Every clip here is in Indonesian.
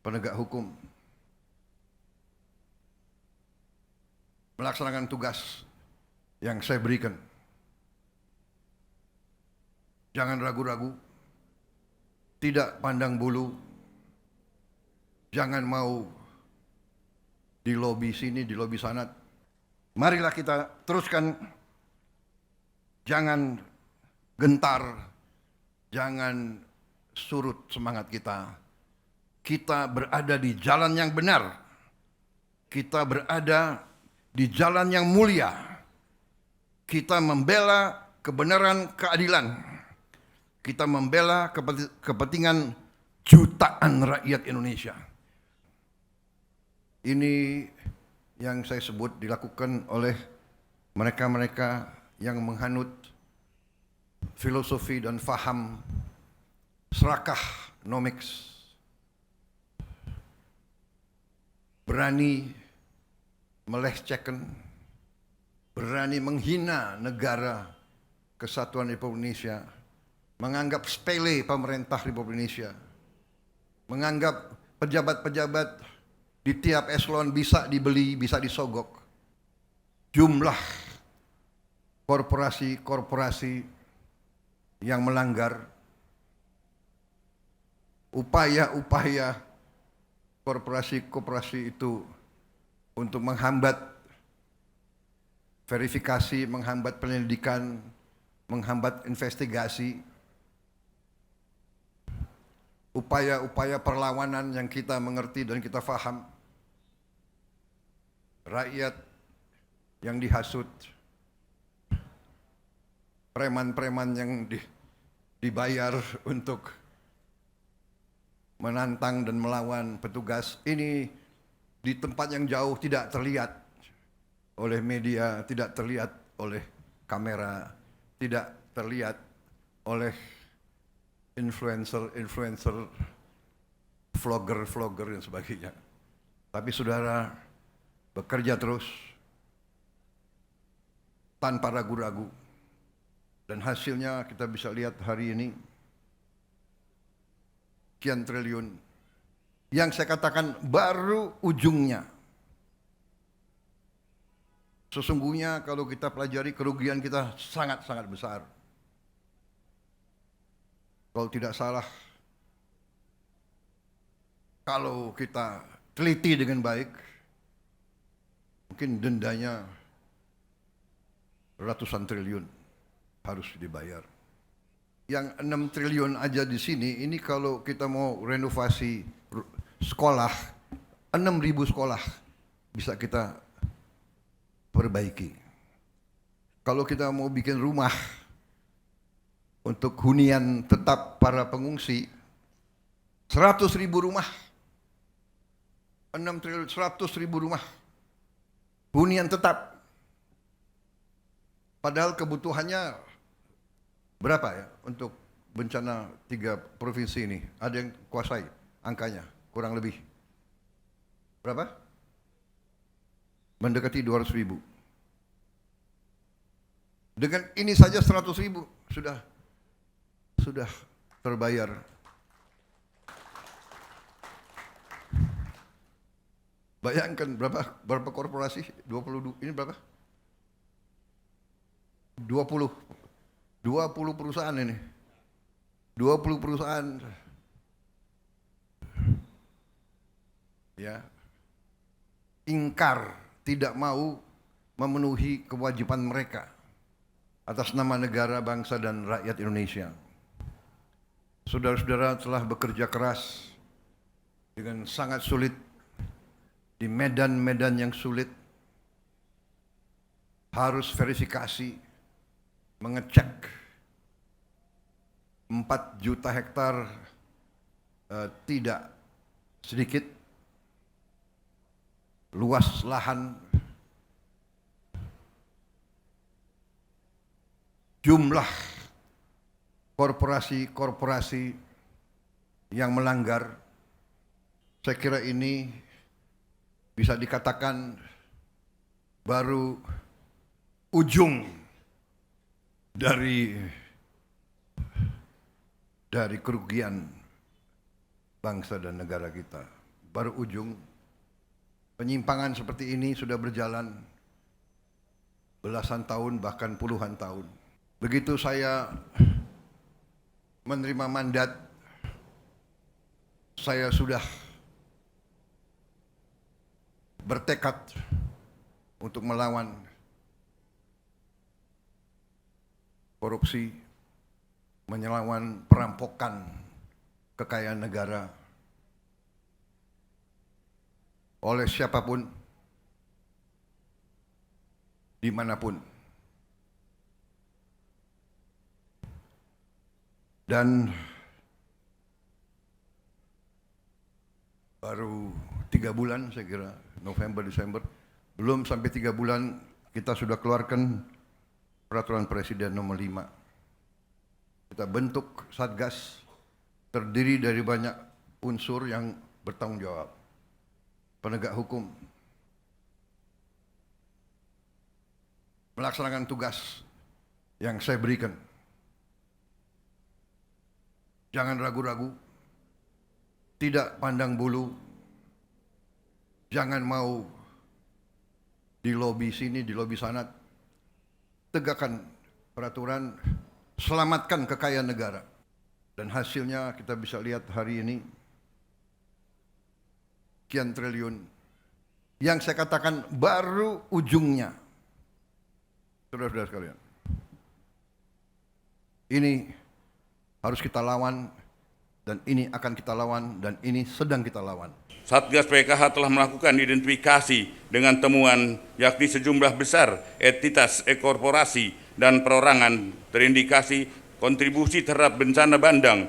penegak hukum melaksanakan tugas yang saya berikan. Jangan ragu-ragu, tidak pandang bulu, jangan mau di lobi sini, di lobi sana. Marilah kita teruskan, jangan gentar, jangan surut semangat kita. Kita berada di jalan yang benar, kita berada di jalan yang mulia, kita membela kebenaran, keadilan. Kita membela kepentingan jutaan rakyat Indonesia. Ini yang saya sebut dilakukan oleh mereka-mereka yang menghanut filosofi dan faham serakah nomics. Berani melecehkan, berani menghina negara kesatuan Republik Indonesia, menganggap sepele pemerintah Republik Indonesia, menganggap pejabat-pejabat di tiap eselon bisa dibeli, bisa disogok. Jumlah korporasi-korporasi yang melanggar, upaya-upaya korporasi-korporasi itu untuk menghambat verifikasi, menghambat penyelidikan, menghambat investigasi, upaya-upaya perlawanan yang kita mengerti dan kita faham. Rakyat yang dihasut, preman-preman yang dibayar untuk menantang dan melawan petugas, ini di tempat yang jauh tidak terlihat oleh media, tidak terlihat oleh kamera, tidak terlihat oleh influencer, vlogger dan sebagainya. Tapi saudara bekerja terus tanpa ragu-ragu, dan hasilnya kita bisa lihat hari ini sekian triliun. Yang saya katakan baru ujungnya. Sesungguhnya kalau kita pelajari, kerugian kita sangat-sangat besar. Kalau tidak salah, kalau kita teliti dengan baik, mungkin dendanya ratusan triliun harus dibayar. Yang 6 triliun aja di sini, ini kalau kita mau renovasi sekolah, 6.000 sekolah bisa kita perbaiki. Kalau kita mau bikin rumah untuk hunian tetap para pengungsi, 100.000 rumah, 6 triliun, 100.000 rumah hunian tetap. Padahal kebutuhannya berapa ya untuk bencana 3 provinsi ini? Ada yang kuasai angkanya, kurang lebih berapa? Mendekati 200.000. Dengan ini saja 100.000 sudah terbayar. Bayangkan berapa korporasi? 22, ini berapa? 20 perusahaan ini. 20 perusahaan. Ya. Ingkar, tidak mau memenuhi kewajiban mereka atas nama negara, bangsa dan rakyat Indonesia. Saudara-saudara telah bekerja keras dengan sangat sulit di medan-medan yang sulit, harus verifikasi, mengecek 4 juta hektar, tidak sedikit luas lahan, jumlah korporasi-korporasi yang melanggar. Saya kira ini bisa dikatakan baru ujung dari kerugian bangsa dan negara kita. baru ujung. Penyimpangan seperti ini sudah berjalan belasan tahun, bahkan puluhan tahun. Begitu saya menerima mandat, saya sudah bertekad untuk melawan korupsi, melawan perampokan kekayaan negara oleh siapapun, dimanapun. Dan baru 3 bulan saya kira, November, Desember, belum sampai 3 bulan kita sudah keluarkan Peraturan Presiden nomor 5. Kita bentuk Satgas terdiri dari banyak unsur yang bertanggung jawab. Penegak hukum, melaksanakan tugas yang saya berikan. Jangan ragu-ragu, tidak pandang bulu, jangan mau di lobi sini, di lobi sana. Tegakkan peraturan, selamatkan kekayaan negara. Dan hasilnya kita bisa lihat hari ini, sekian triliun. Yang saya katakan baru ujungnya. Saudara-saudara sekalian, ini harus kita lawan, dan ini akan kita lawan, dan ini sedang kita lawan. Satgas PKH telah melakukan identifikasi dengan temuan yakni sejumlah besar entitas korporasi dan perorangan terindikasi kontribusi terhadap bencana bandang.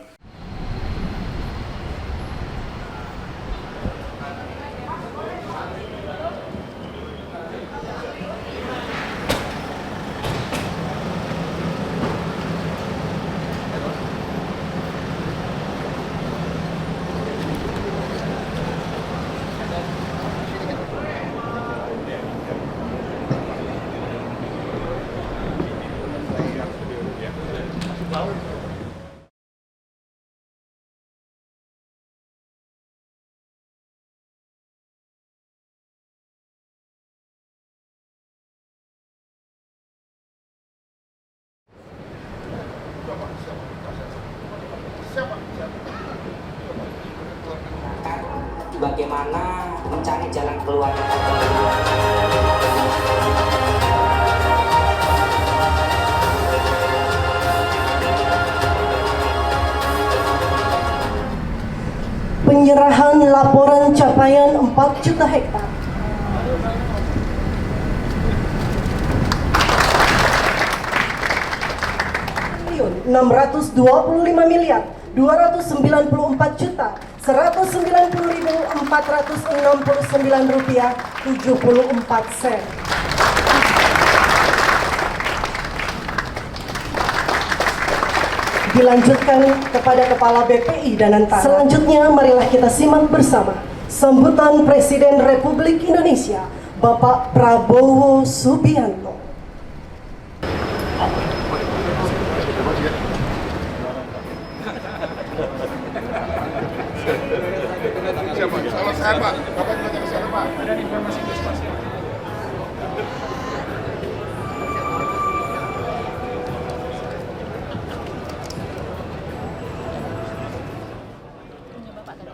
Bagaimana mencari jalan keluar. Penyerahan laporan capaian 4 juta hektar. Rp624.469.469,74 dilanjutkan kepada Kepala BPI dan Antara. Selanjutnya marilah kita simak bersama sambutan Presiden Republik Indonesia Bapak Prabowo Subianto. Salah saya Pak, Bapak juga jangan salah Pak. Ada informasi